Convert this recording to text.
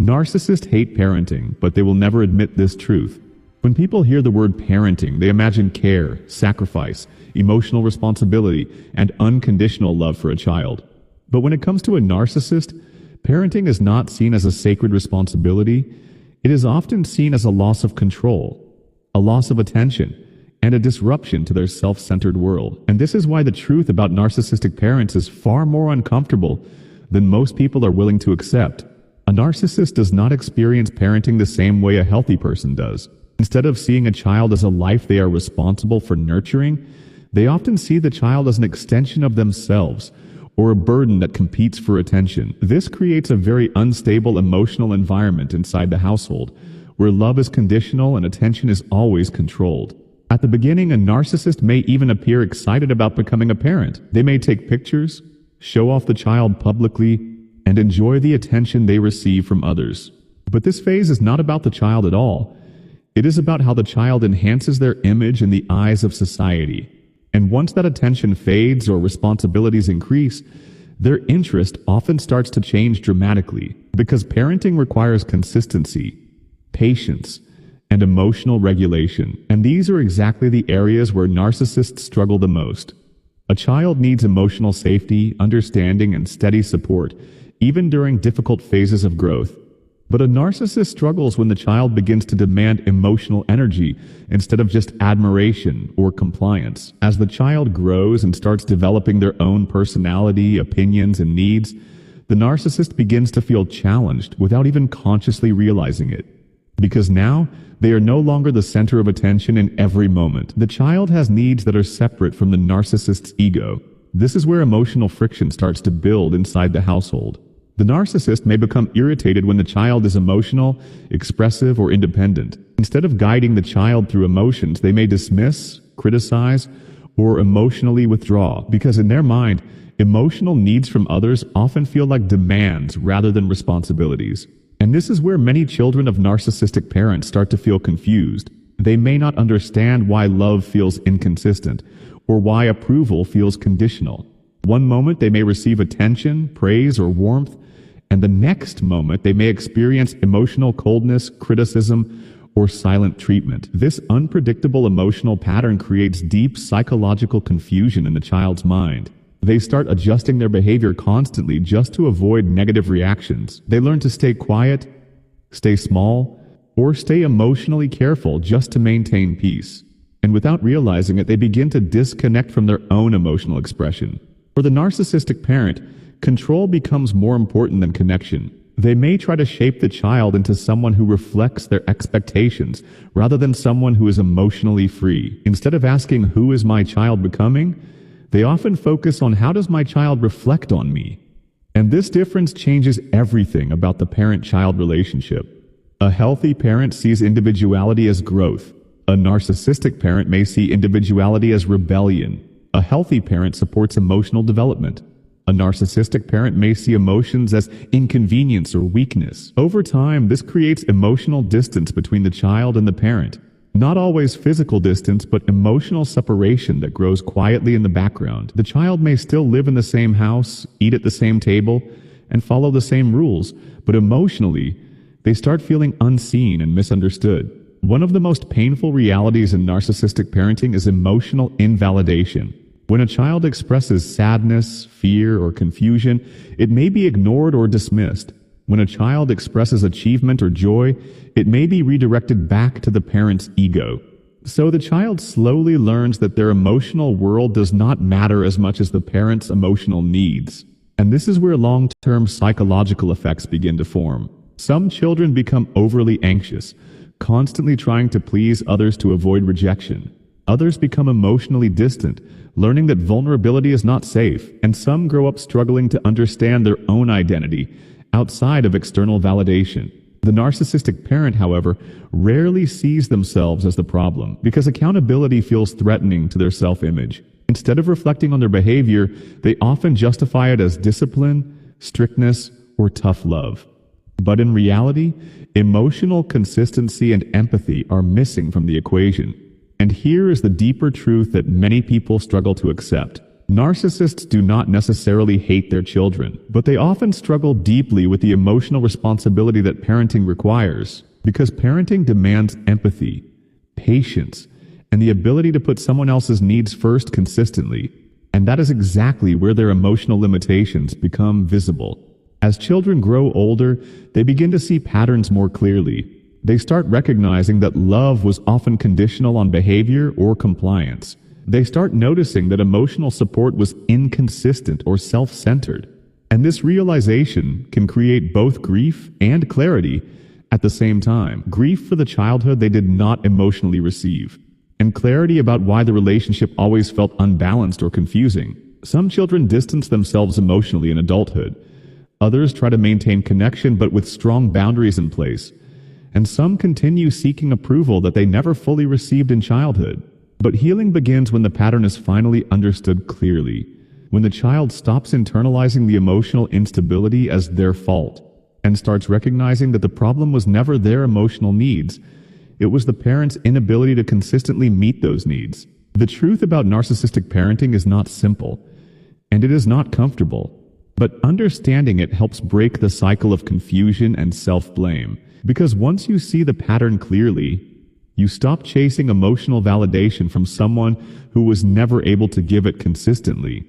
Narcissists hate parenting, but they will never admit this truth. When people hear the word parenting, they imagine care, sacrifice, emotional responsibility, and unconditional love for a child. But when it comes to a narcissist, parenting is not seen as a sacred responsibility. It is often seen as a loss of control, a loss of attention, and a disruption to their self-centered world. And this is why the truth about narcissistic parents is far more uncomfortable than most people are willing to accept. A narcissist does not experience parenting the same way a healthy person does. Instead of seeing a child as a life they are responsible for nurturing, they often see the child as an extension of themselves or a burden that competes for attention. This creates a very unstable emotional environment inside the household, where love is conditional and attention is always controlled. At the beginning, a narcissist may even appear excited about becoming a parent. They may take pictures, show off the child publicly, and enjoy the attention they receive from others. But this phase is not about the child at all. It is about how the child enhances their image in the eyes of society. And once that attention fades or responsibilities increase, their interest often starts to change dramatically, because parenting requires consistency, patience, and emotional regulation. And these are exactly the areas where narcissists struggle the most. A child needs emotional safety, understanding, and steady support, even during difficult phases of growth. But a narcissist struggles when the child begins to demand emotional energy instead of just admiration or compliance. As the child grows and starts developing their own personality, opinions, and needs, the narcissist begins to feel challenged without even consciously realizing it. Because now, they are no longer the center of attention in every moment. The child has needs that are separate from the narcissist's ego. This is where emotional friction starts to build inside the household. The narcissist may become irritated when the child is emotional, expressive, or independent. Instead of guiding the child through emotions, they may dismiss, criticize, or emotionally withdraw, because in their mind, emotional needs from others often feel like demands rather than responsibilities. And this is where many children of narcissistic parents start to feel confused. They may not understand why love feels inconsistent, or why approval feels conditional. One moment they may receive attention, praise, or warmth, and the next moment they may experience emotional coldness, criticism, or silent treatment. This unpredictable emotional pattern creates deep psychological confusion in the child's mind. They start adjusting their behavior constantly just to avoid negative reactions. They learn to stay quiet, stay small, or stay emotionally careful just to maintain peace. And without realizing it, they begin to disconnect from their own emotional expression. For the narcissistic parent, control becomes more important than connection. They may try to shape the child into someone who reflects their expectations rather than someone who is emotionally free. Instead of asking, "Who is my child becoming?" they often focus on, "How does my child reflect on me?" And this difference changes everything about the parent-child relationship. A healthy parent sees individuality as growth. A narcissistic parent may see individuality as rebellion. A healthy parent supports emotional development. A narcissistic parent may see emotions as inconvenience or weakness. Over time, this creates emotional distance between the child and the parent. Not always physical distance, but emotional separation that grows quietly in the background. The child may still live in the same house, eat at the same table, and follow the same rules, but emotionally, they start feeling unseen and misunderstood. One of the most painful realities in narcissistic parenting is emotional invalidation. When a child expresses sadness, fear, or confusion, it may be ignored or dismissed. When a child expresses achievement or joy, it may be redirected back to the parent's ego. So the child slowly learns that their emotional world does not matter as much as the parent's emotional needs. And this is where long-term psychological effects begin to form. Some children become overly anxious, constantly trying to please others to avoid rejection. Others become emotionally distant, learning that vulnerability is not safe, and some grow up struggling to understand their own identity outside of external validation. The narcissistic parent, however, rarely sees themselves as the problem, because accountability feels threatening to their self-image. Instead of reflecting on their behavior, they often justify it as discipline, strictness, or tough love. But in reality, emotional consistency and empathy are missing from the equation. And here is the deeper truth that many people struggle to accept. Narcissists do not necessarily hate their children, but they often struggle deeply with the emotional responsibility that parenting requires, because parenting demands empathy, patience, and the ability to put someone else's needs first consistently. And that is exactly where their emotional limitations become visible. As children grow older, they begin to see patterns more clearly. They start recognizing that love was often conditional on behavior or compliance. They start noticing that emotional support was inconsistent or self-centered. And this realization can create both grief and clarity at the same time. Grief for the childhood they did not emotionally receive, and clarity about why the relationship always felt unbalanced or confusing. Some children distance themselves emotionally in adulthood. Others try to maintain connection but with strong boundaries in place. And some continue seeking approval that they never fully received in childhood. But healing begins when the pattern is finally understood clearly, when the child stops internalizing the emotional instability as their fault and starts recognizing that the problem was never their emotional needs. It was the parent's inability to consistently meet those needs. The truth about narcissistic parenting is not simple, and it is not comfortable, but understanding it helps break the cycle of confusion and self-blame. Because once you see the pattern clearly, you stop chasing emotional validation from someone who was never able to give it consistently.